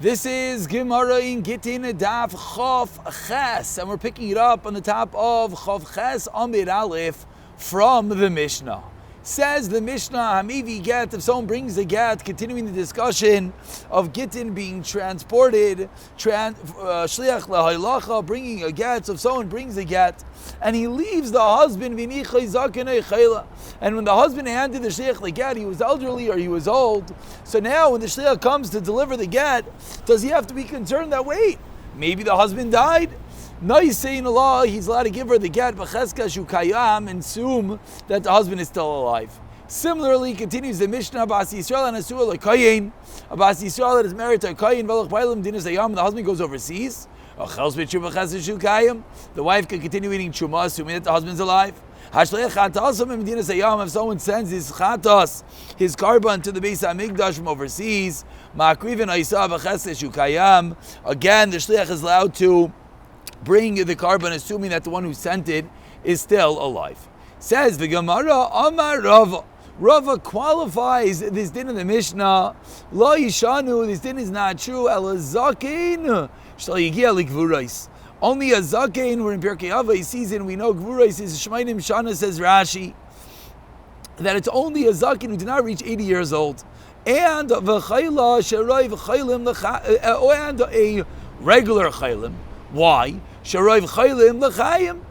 This is Gemara in Gittin Daf Chof Ches, and we're picking it up on the top of Chof Ches Amid Aleph from the Mishnah. Says the Mishnah, Hamivi get, if someone brings a get, continuing the discussion of Gittin being transported, Shliach Lahaylacha, bringing a get, so if someone brings a get, and he leaves the husband, and when the husband handed the Shliach the get, he was elderly or he was old, so now when the Shliach comes to deliver the get, does he have to be concerned that, wait, maybe the husband died? Nice saying Allah, he's allowed to give her the get, b'cheska shukayam, and assume that the husband is still alive. Similarly, continues the Mishnah, Abbas Yisrael and Asur l'kayin. Abbas Yisrael that is married to a kayin, velach bailam dinas ayam, and the husband goes overseas. Achels b'tshuva ches shukayam. The wife can continue eating truma, assuming that the husband's alive. Hashleich chatasam in dinas ayam. If someone sends his chatas, his carbon to the Beis Hamikdash from overseas, ma'akrivin ha'isa b'ches shukayam. Again, the shliach is allowed to bring the carbon, assuming that the one who sent it is still alive. Says the Gemara, Amar Rava. Rava qualifies this din in the Mishnah. Lo yishanu, this din is not true. El zakein shall yigia likvurais. Only a zakein, we're in Pirkei Avos season, we know gvurais is shmeinim shana, says Rashi, that it's only a zakein who did not reach 80 years old. And v'chayla sheroiv chaylim, and a regular chaylim. Why? Sharoiv chaylim l'chayim.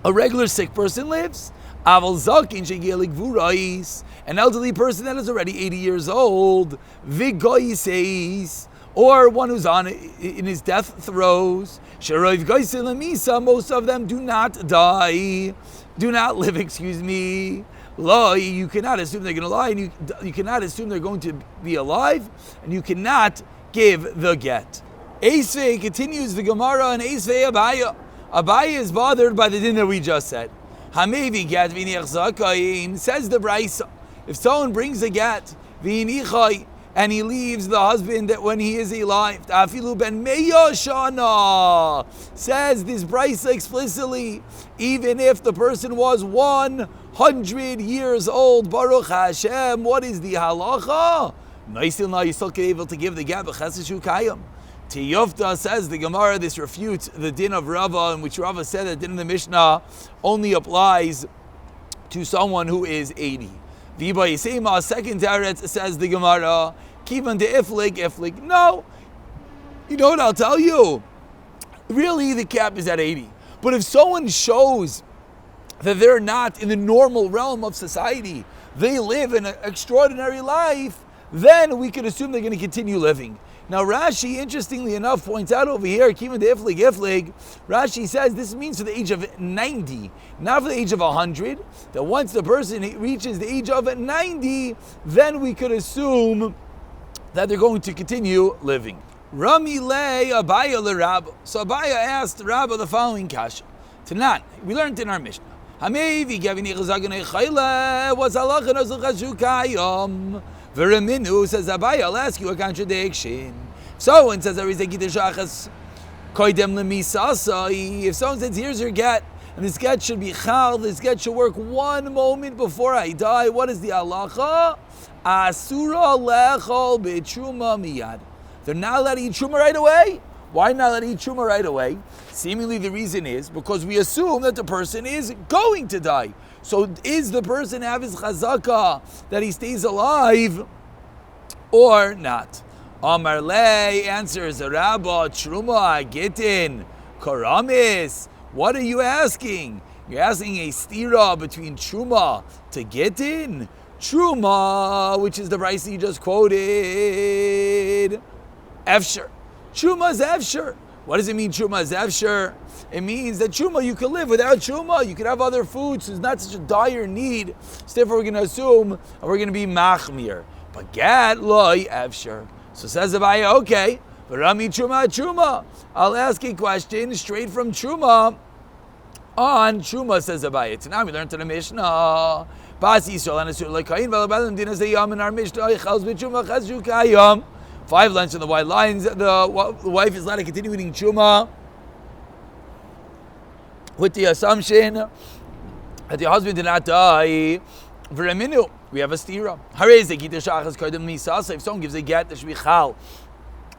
A regular sick person lives. Aval zakin shegialik vurais. An elderly person that is already 80 years old. Vigoiseis. Or one who's in his death throes. Sharoiv goisil lemisa. Most of them do not die. Do not live, Lo, you cannot assume they're going to lie, and you cannot assume they're going to be alive, and you cannot give the get. Eisvei continues the Gemara, and Eisvei Abaya. Abaya is bothered by the din that we just said. Hamevi get v'niach zakayin, says the Braisa. If someone brings a get, v'nichai, and he leaves the husband that when he is alive, ta'afilu ben meya shana, says this Braisa explicitly, even if the person was 100 years old, Baruch Hashem, what is the halacha? Naisilna, you still able to give the get, b'chesed shukayim. Tiyofta says the Gemara, this refutes the din of Rava, in which Rava said that the din of the Mishnah only applies to someone who is 80. Viba Yisema, second teretz, says the Gemara, kivan de iflig. No, you know what I'll tell you? Really, the cap is at 80. But if someone shows that they're not in the normal realm of society, they live an extraordinary life, then we can assume they're going to continue living. Now Rashi, interestingly enough, points out over here, Kivan de iflig, Rashi says this means for the age of 90, not for the age of 100, that once the person reaches the age of 90, then we could assume that they're going to continue living. Rami lei Abaya le Rabba. So Abaya asked Rabba the following kasha. Tanan, we learned in our Mishnah. Hamevi gavini chazagane chayle was halachan azukashukayom. Veraminu, says Abaya, I'll ask you a contradiction. So, and says if someone says, here's your get, and this get should be chal, this get should work one moment before I die, what is the halacha? Asura lechol b'truma miyad. They're not allowed to eat truma right away. Why not allowed to eat truma right away? Seemingly the reason is because we assume that the person is going to die. So is the person have his chazaka that he stays alive or not? Amar le answers Rabba Truma Gittin Karamis. What are you asking? You're asking a stira between Truma to Gittin? Truma, which is the price you just quoted, Efsher. Truma is Efsher. What does it mean, Truma is Efsher? It means that Truma, you can live without Truma. You can have other foods, so it's not such a dire need. So therefore we're going to assume, and we're going to be Machmir. But Gad, Loi, Efsher. So says Abaya, okay, but Rami Truma. I'll ask a question straight from Truma on Truma, says Abaya. So now we learned to the Mishnah. Bas Yisrael and Asur l'kayin v'alabadim dinas deyam in our Mishnah. Yichals b'truma chaz shukayam. 5 lines on the white lines. The wife is allowed to continue eating truma with the assumption that the husband did not die. V'reminu, we have a stira. If someone gives a get, there should be chal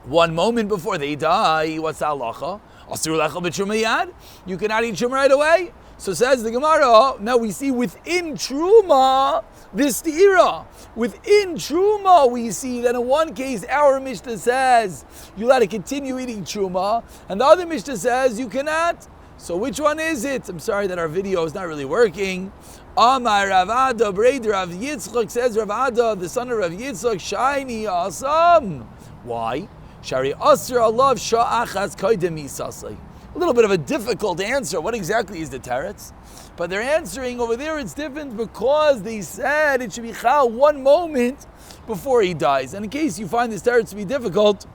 1 moment before they die, what's the halacha? Asur lechel b'truma yad. You cannot eat truma right away. So says the Gemara, now we see within truma, this stira. Within truma, we see that in one case, our Mishnah says, you'll have to continue eating truma, and the other Mishnah says, you cannot. So which one is it? I'm sorry that our video is not really working. Amar Rav Ada, Braid Rav Yitzchak, says Rav Ada, the son of Rav Yitzchak, Shiny, awesome. Why? Shari Asr Allah Sha'achas Kaidem Isasai. A little bit of a difficult answer. What exactly is the teretz? But they're answering over there, it's different because they said it should be chal 1 moment before he dies. And in case you find this teretz to be difficult,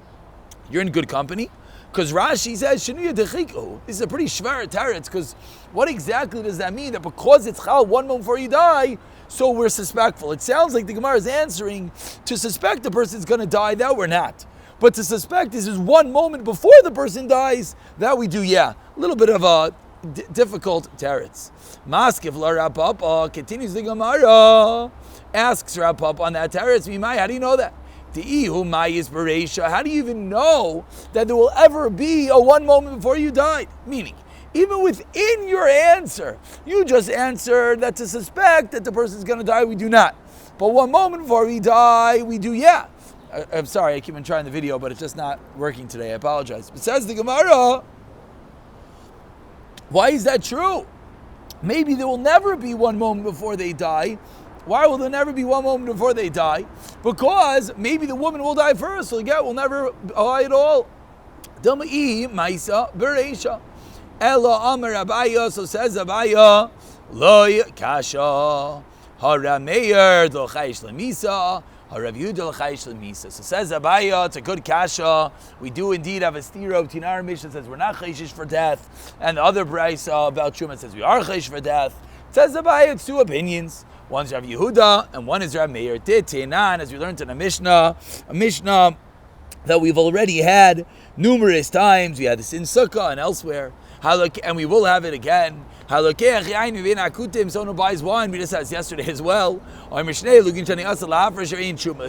you're in good company. Because Rashi says, Sheniya Dechiku. This is a pretty shvar teretz, because what exactly does that mean? That because it's chal 1 moment before you die, so we're suspectful. It sounds like the Gemara is answering to suspect the person's going to die, that we're not. But to suspect this is 1 moment before the person dies, that we do, yeah. A little bit of a difficult teretz. Maskiv la Rapapa, continues the Gemara, asks Rapapa on that teretz, how do you know that? How do you even know that there will ever be a 1 moment before you died? Meaning, even within your answer, you just answered that to suspect that the person's going to die, we do not. But 1 moment before we die, we do, yeah. I'm sorry, I keep on trying the video, but it's just not working today. I apologize. But says the Gemara, why is that true? Maybe there will never be 1 moment before they die. Why will there never be 1 moment before they die? Because maybe the woman will die first, so the get will never die at all. Dama'i Maisa Bereisha. Ella Amar Abaya, so says Abaya, Loy Kasha, Harameir Dochaish Lemisa. So says Abaya, it's a good kasha. We do indeed have a stira between our Mishnah that says we're not chayshish for death, and the other brisa about Truma says we are chayshish for death. It says Abaya, it's 2 opinions. One's Rav Yehuda and one is Rav Meir. Titenan, as we learned in a Mishnah that we've already had numerous times. We had this in Sukkah and elsewhere. And we will have it again. Someone who buys wine, we just had yesterday as well. The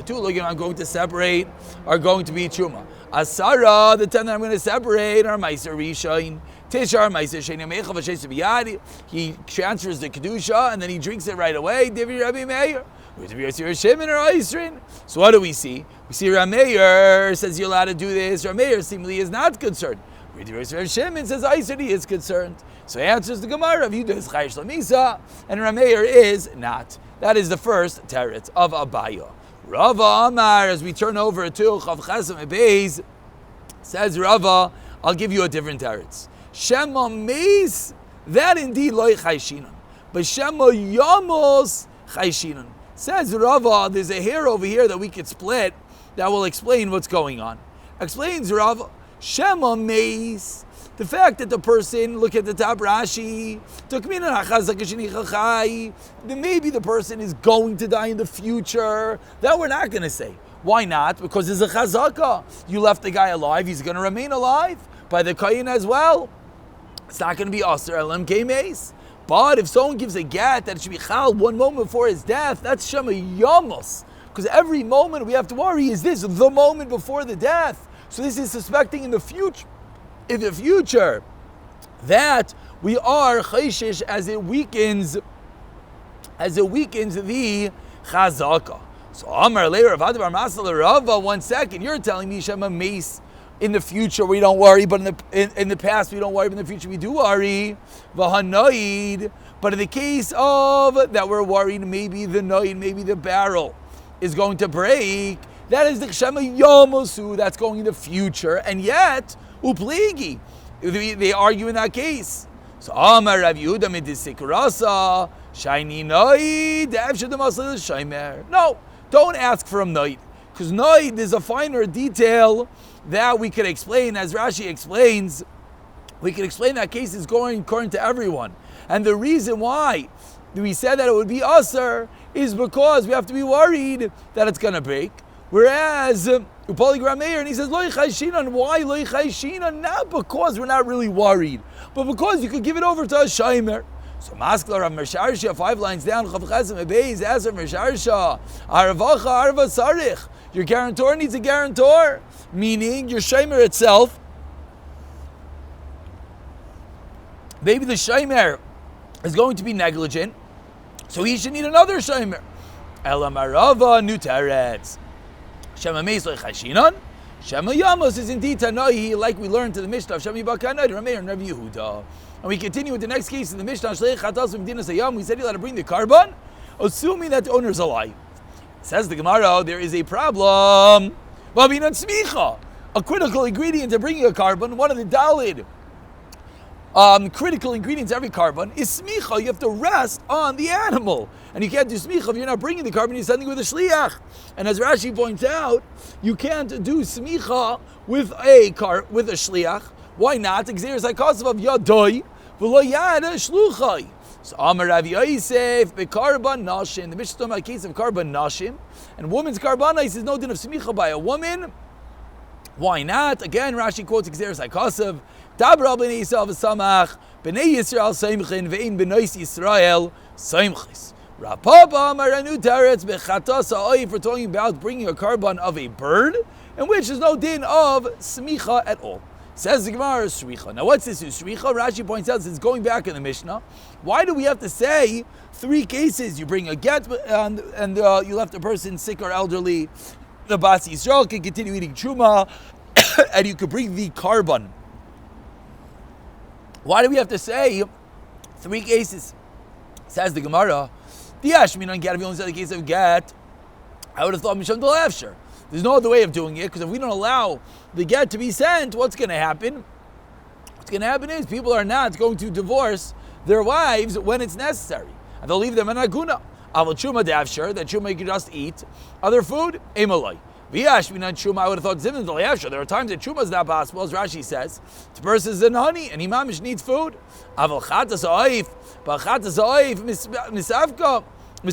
2 looking I'm going to separate are going to be Truma. Asara, the 10 that I'm going to separate are Meiser Rishain. Tishar Meiser Sheni Mechav V'Sheis B'Yadi. He transfers the Kedusha and then he drinks it right away. Divi Rabbi Meir. So what do we see? We see Rameir says you're allowed to do this. Rameir seemingly is not concerned. Rav Shimon says Isur is concerned. So he answers the Gemara of Yudah is Chayish Lamisa, and Rameir is not. That is the first teretz of Abaya. Rava Amar, as we turn over to Chav Chesem Beis, says Rava, I'll give you a different teretz. Shema Meis, that indeed loy Chayshinan, but Shema Yamos Chayshinan. Says Rava, there's a hair over here that we could split that will explain what's going on. Explains Rava, Shema Meis, the fact that the person, look at the top Rashi, then maybe the person is going to die in the future. That we're not going to say. Why not? Because there's a chazaka. You left the guy alive, he's going to remain alive by the kayin as well. It's not going to be Asr LMK Meis. But if someone gives a get that it should be chal 1 moment before his death, that's Shema Yamos. Because every moment we have to worry, is this the moment before the death? So this is suspecting in the future that we are chayshish as it weakens the chazaka. So Amar later of Adabar Masal Rava, 1 second, you're telling me Shema Meis in the future we don't worry, but in the past we don't worry, but in the future we do worry. V'hanoid, but in the case of that we're worried, maybe the noid, maybe the barrel is going to break. That is the Shema Yomosu, that's going in the future, and yet upligi, they argue in that case. So Amar Rav Yehuda midisikrasa shiny noid shaymer. No, don't ask for a noid, because noid is a finer detail that we could explain, as Rashi explains. We could explain that case is going according to everyone, and the reason why we said that it would be usher is because we have to be worried that it's going to break. Whereas Upali Grameir, and he says Loi Chayshinan. Why Loi Chayshinan? Not because we're not really worried, but because you could give it over to a Shaimer. So Maskler of Mersharsha, 5 lines down, Chav Chesem Beis, Ezer Mersharsha, Aravacha, Arava Sarich. Your guarantor needs a guarantor, meaning your Shomer itself. Maybe the Shomer is going to be negligent, so he should need another Shomer. Ela Marava Nuteretz. Shema Meisle Chashinon. Shema Yamos is indeed Tanoi, like we learned to the Mishnah of Shemi Bakanai, Rameir, and Rabbi Yehuda. And we continue with the next case in the Mishnah. We said he'll have to bring the carbon, assuming that the owner is alive. Says the Gemara, there is a problem. A critical ingredient to bringing a carbon, one of the Dalid critical ingredients every carbon is smicha. You have to rest on the animal, and you can't do smicha if you're not bringing the carbon. You're sending with a shliach, and as Rashi points out, you can't do smicha with a shliach. Why not? Exeris hakasav of yadoi v'lo yad shluchai. So Amar Rav Yosef bekarban nashim. The Mishnah talking about a case of karban nashim, and woman's karbanais is no din of smicha by a woman. Why not? Again, Rashi quotes Exeris hakasav. Dabra b'nei Yisrael v'samach, b'nei Yisrael seimchin, ve'in b'nei Yisrael seimchis. Rapapa maranu teretz b'chatas ha'oif. We're talking about bringing a carbon of a bird, in which there's no din of smicha at all. Says the Gemara, Sricha. Now what's this Sricha? Rashi points out, since going back in the Mishnah, why do we have to say 3 cases? You bring a get, and you left a person sick or elderly, the Bas Yisrael can continue eating truma, and you could bring the carbon. Why do we have to say 3 cases? Says the Gemara, the Ashmin on get, if you only said the case of get, I would have thought Misham Delafshir. There's no other way of doing it, because if we don't allow the get to be sent, what's going to happen? What's going to happen is people are not going to divorce their wives when it's necessary, and they'll leave them in aguna. Aval chuma davshir, that chuma you can just eat other food. Emalai. V'yashminan chuma, I would have thought zivin d'layavshir. There are times that chuma is not possible, as Rashi says. The person is in honey, and imamish needs food. Aval chatas ha'oif, but chatas ha'oif misavka. We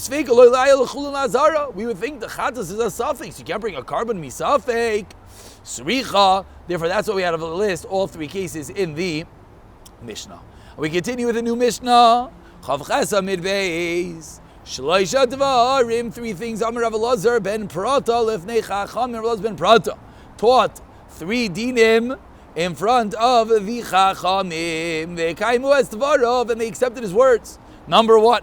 would think the chatas is a suffix. You can't bring a carbon misafek. Sricha. Therefore, that's what we had on the list. All 3 cases in the Mishnah. We continue with a new Mishnah. Chav Chesa midbeis. Shloisha dvarim. 3 things. Amar Rav Elazar ben Prata lefnei Chacham. Rav Elazar ben Prata taught 3 dinim in front of the Chachamim. They kaimu es dvarov, and they accepted his words. Number 1.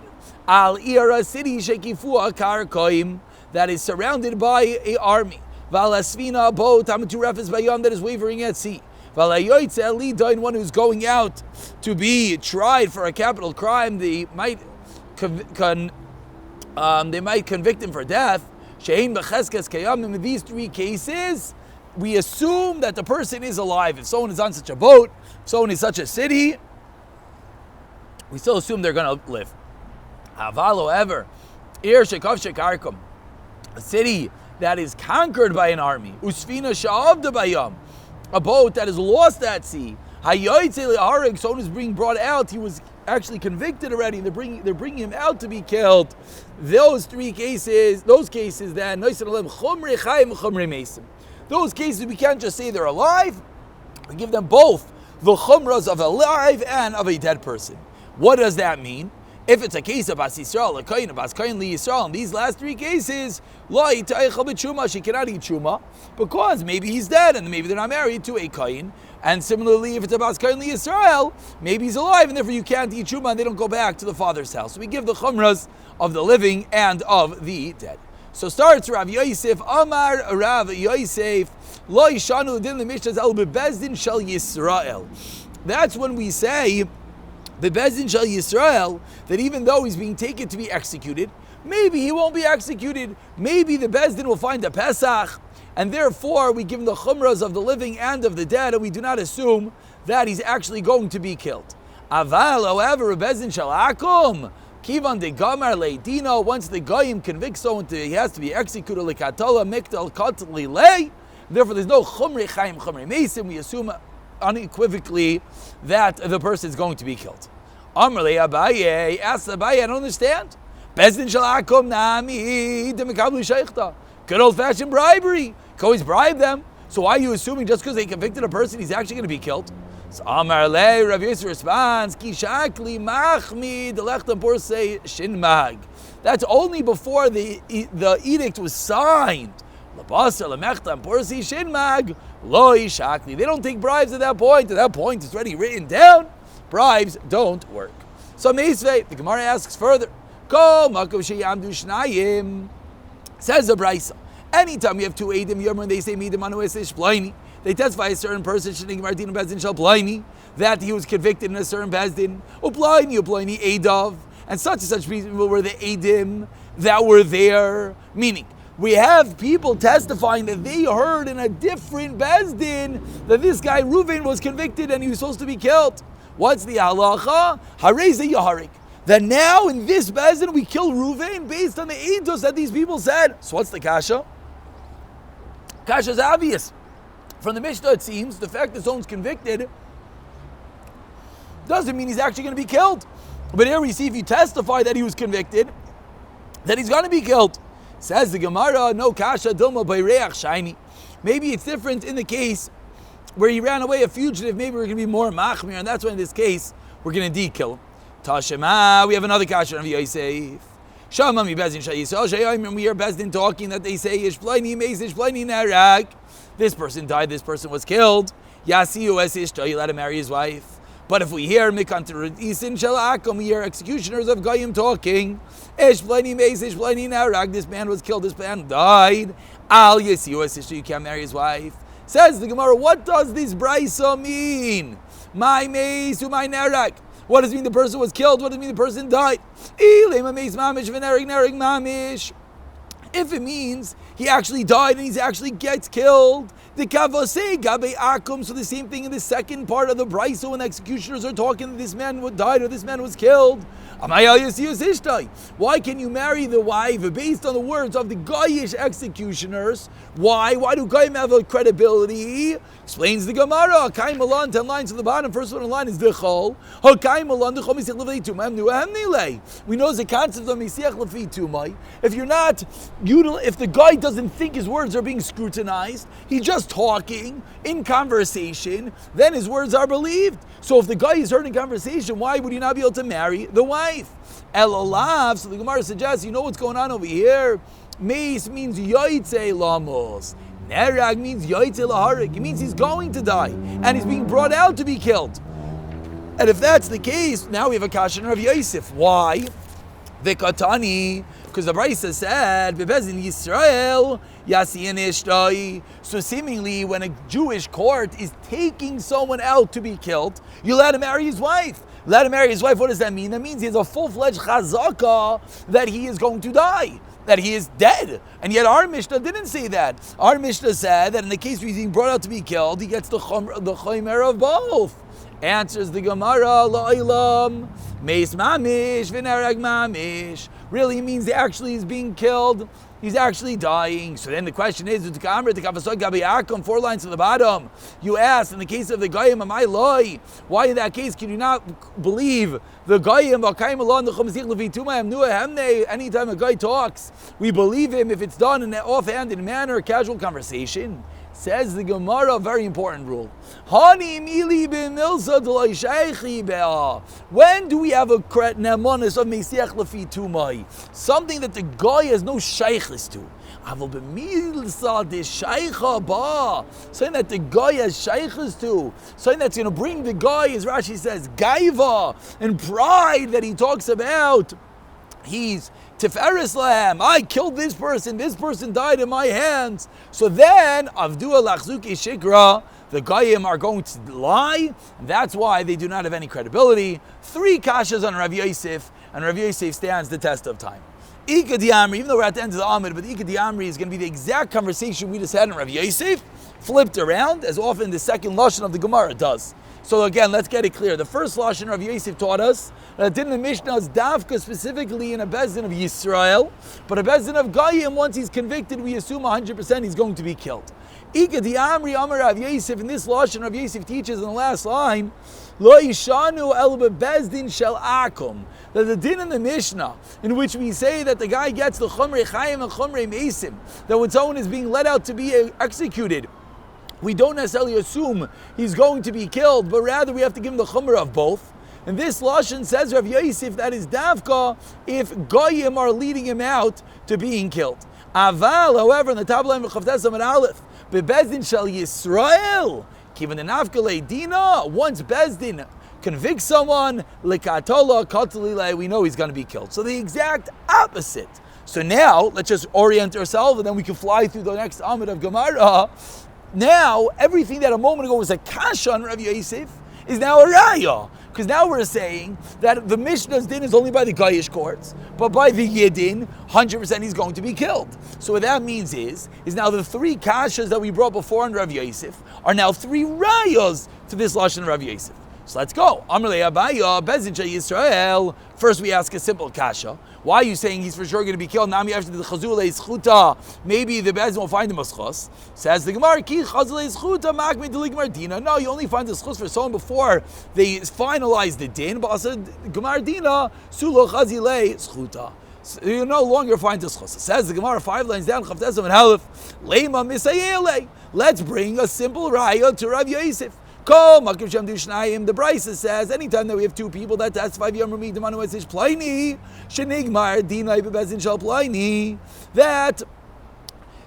Al Ira city Shekifua Karkoim, that is surrounded by an army. Val Asvina boat Amaturefes Bayam, that is wavering at sea. Val Ayoitze Elidain, one who's going out to be tried for a capital crime. They might convict him for death. Shein Becheskes Kayamim. In these 3 cases, we assume that the person is alive. If someone is on such a boat, if someone is such a city, we still assume they're going to live. However, Ir Shekav Shekarkum, a city that is conquered by an army, Usfina Sha'avda Bayam, a boat that is lost at sea, Hayoitze Le'arig, someone is being brought out, he was actually convicted already, they're bringing him out to be killed. Those cases, then, those cases we can't just say they're alive, we give them both the chumras of a live and of a dead person. What does that mean? If it's a case of Bas Yisrael, a Kain, Bas Kain Li Yisrael, in these last 3 cases, she cannot eat Truma, because maybe he's dead, and maybe they're not married to a Kain. And similarly, if it's a Bas Kain Li Yisrael, maybe he's alive, and therefore you can't eat Truma, and they don't go back to the father's house. So we give the chumras of the living and of the dead. So starts Rav Yosef, Amar Rav Yosef, Lo Yishanu Din L'Mishnah El Bebezdin Shel Yisrael. That's when we say, the Bezdin Shel Yisrael, that even though he's being taken to be executed, maybe he won't be executed. Maybe the Bezdin will find a Pesach, and therefore we give him the chumras of the living and of the dead, and we do not assume that he's actually going to be killed. Aval, however, Bezdin Shel Akum, Kivan de Gamar Leidino, once the Goyim convicts someone he has to be executed, Lekatola Miktal Katli Lei, therefore there's no Chumrei Chaim Chumrei Mesim, we assume unequivocally that the person is going to be killed. Amrle Abaye, asked Abaye, I don't understand. Bezdin Shalakum Nami Demikablu Sheikhta. Good old-fashioned bribery. You can always bribe them. So why are you assuming just because they convicted a person, he's actually going to be killed? So Amar Le, Rav Yosef responds, Ki shakli machmi delechtam porsei shinmag. That's only before the edict was signed. Labasar lemechtam porsei shinmag lo shakli. They don't take bribes at that point. At that point, it's already written down. Bribes don't work. So Meisvei, the Gemara asks further, Kol makom sheyamdu shnayim. Says the Brisa, anytime you have two Eidim Yom, they say Midim Anu Esish Blaini, they testify a certain person, Shning Martin Bezdin Shal Blaini, that he was convicted in a certain Bezdin, Ublaini Eidav, and such people were the Eidim that were there. Meaning, we have people testifying that they heard in a different Bezdin that this guy Reuven was convicted and he was supposed to be killed. What's the halacha? Hareze Yaharik. That now in this Bezdin we kill Reuven based on the eidos that these people said. So what's the kasha? Kasha is obvious. From the Mishnah it seems the fact that someone's convicted doesn't mean he's actually going to be killed. But here we see if you testify that he was convicted, that he's going to be killed. Says the Gemara, no kasha dilma bayreach shiny. Maybe it's different in the case where he ran away a fugitive. Maybe we're going to be more machmir, and that's why in this case we're going to de-kill him. Tashema, we have another kasha of Yosef. Shama mi bezdin shayisol shayim. We hear bezdin talking that they say ishplaini meis ishplaini narag. This person died. This person was killed. Yasiu es ishto. He let him marry his wife. But if we hear mikanter isin shalakom, we hear executioners of goyim talking. Ishplaini meis ishplaini narag. This man was killed. This man died. Al yasiu es ishto. You can't marry his wife. Says the Gemara. What does this brisa mean? My meis to my narag. What does it mean the person was killed? What does it mean the person died? If it means he actually died and he actually gets killed, the kavosei gabe akum. So the same thing in the second part of the brisa when the executioners are talking that this man died or this man was killed. Why can you marry the wife based on the words of the Goyish executioners? Why? Why do Goyim have a credibility? Explains the Gemara. Kaim Malan, 10 lines to the bottom. First one in line is Dechol. We know the concept of Mesiach Lefi Tumai. If the guy doesn't think his words are being scrutinized, he's just talking in conversation, then his words are believed. So if the guy is heard in conversation, why would he not be able to marry the wife? Elolav, so the Gemara suggests, you know what's going on over here? Meis means yoitze lamos. Nerag means yoitze laharik. It means he's going to die, and he's being brought out to be killed. And if that's the case, now we have a kashan of Yosef. Why? Vikatani, because the Brisa said, Bebezin Yisrael, Yasiyan Ishtoi. So seemingly, when a Jewish court is taking someone out to be killed, you let him marry his wife. Let him marry his wife, what does that mean? That means he has a full-fledged chazaka that he is going to die, that he is dead. And yet our Mishnah didn't say that. Our Mishnah said that in the case where he's being brought out to be killed, he gets the chomer of both. Answers the Gemara, La'ilam, Meis Mamish, V'nerag Mamish. Really means he actually is being killed. He's actually dying. So then the question is, 4 lines to the bottom. You ask, in the case of the Goyim, am I loy? Why in that case can you not believe the Goyim? Anytime a guy talks, we believe him if it's done in an offhanded manner, casual conversation. Says the Gemara, a very important rule. When do we have a nemonis of Mesiach Lefi Tumai? Something that the guy has no shaykhis to. Something that the guy has shaykhis to. Something that's going to bring the guy, as Rashi says, gaiva and pride that he talks about. He's Tiferes Lahem. I killed this person died in my hands. So then, Avdua Lachzuki Shikra, the Goyim are going to lie, and that's why they do not have any credibility. 3 kashas on Rav Yosef, and Rav Yosef stands the test of time. Ika Diamri, even though we're at the end of the Amid, but Ika Diamri is going to be the exact conversation we just had in Rav Yosef, flipped around, as often the second Lashon of the Gemara does. So again, let's get it clear. The first Lashon Rav Yosef taught us that in the Mishnah is Dafka specifically in a Bezdin of Yisrael, but a Bezdin of Goyim, once he's convicted, we assume 100% he's going to be killed. Ika Diamri Amar Rav Yosef, in this Lashon Rav Yosef teaches in the last line, Lo Yishanu El Bezdin Shel Akum, that the din in the Mishnah, in which we say that the guy gets the Chumrei Chayim and Chumrei Meisim, that when someone is being let out to be executed, we don't necessarily assume he's going to be killed, but rather we have to give him the chumrah of both. And this lashon says Rav Yosef that is davka if goyim are leading him out to being killed. Aval, however, in the top line of Chavtes Amud Aleph, bebezdin shel Yisrael, kiven the nafkale dina. Once bezdin convicts someone, likatola katalile, we know he's going to be killed. So the exact opposite. So now let's just orient ourselves, and then we can fly through the next Amud of Gemara. Now everything that a moment ago was a kasha on Rav Yosef is now a raya. Because now we're saying that the Mishnah's din is only by the Goyish courts, but by the Yidin, 100% he's going to be killed. So what that means is now the three kashas that we brought before on Rav Yosef are now three rayas to this lashon of Rav Yosef. So let's go. Amrle Abaya, Bezin Shel Yisrael. First we ask a simple kasha. Why are you saying he's for sure going to be killed? Nami after the Chazule Zchuta, maybe the Bezin will find him a schus. Says the Gemara, Ki Chazule Zchuta, Makme Deligmar Dina. No, you only find the schus for someone before they finalize the din. But also Gemar Dina, Sulo Chazile Zchuta. So you no longer find the schus. Says the Gemara 5 lines down, Chavtes Amud Aleph, Leima Misayele. Let's bring a simple raya to Rav Yosef. The Brisa says anytime that we have two people that testify that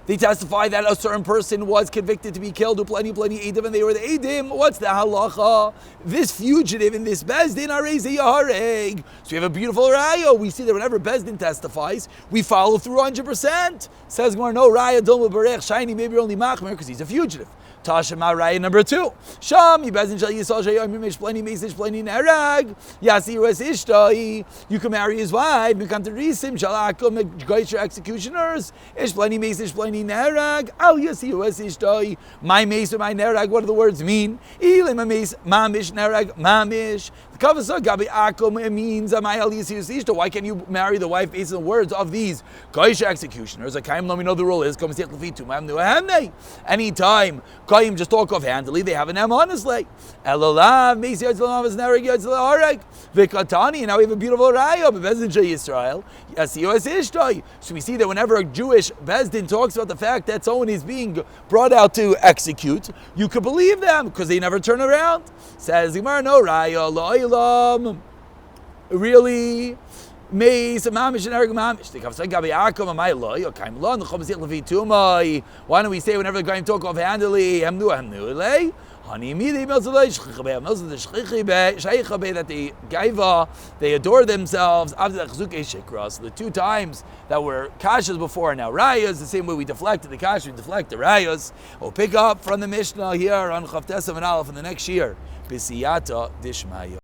they testify that a certain person was convicted to be killed, and they were the Eidim. What's the halacha? This fugitive in this Bezdin arezi yahareg. So we have a beautiful raya. We see that whenever Bezdin testifies, we follow through 100%. Says Gemara, no raya dom berech shiny. Maybe you're only machmer because he's a fugitive. Tashema raya number 2. Sham Bezdin shal yisal shayim mish pleni mesish pleni nerag yasiru es ishtai. You can marry his wife. You come to risim shalakum goyisher executioners. Ish pleni mesish pleni nerag al yasiru es ishtai. My mes or my nerag. What do the words mean? Ilim mes mamish nerag mamish. The kavasa gabi akum. It means my al yasiru es ishtai. Why can't you marry the wife based on the words of these goyisher executioners? Akaim, let me know the rule is anytime Goyim just talk offhandedly, they have an M on his leg. Elolav, Mesi Yadzalav is Nareg Yadzalav Vikatani, and now we have a beautiful raya, Bezdin Shel Yisrael. Yes, Yos Ishtay. So we see that whenever a Jewish Bezdin talks about the fact that someone is being brought out to execute, you could believe them because they never turn around. Says Gemara, no raya, lo'ilam. Really? Why don't we say whenever the guy talk offhandedly, that the gaiva, they adore themselves after the so the 2 times that were kashas before are now rayas, the same way we deflected the kasha, we deflect the rayas. We'll pick up from the Mishnah here on Chavtes Amud Aleph in the next year. B'siyata dishmaya.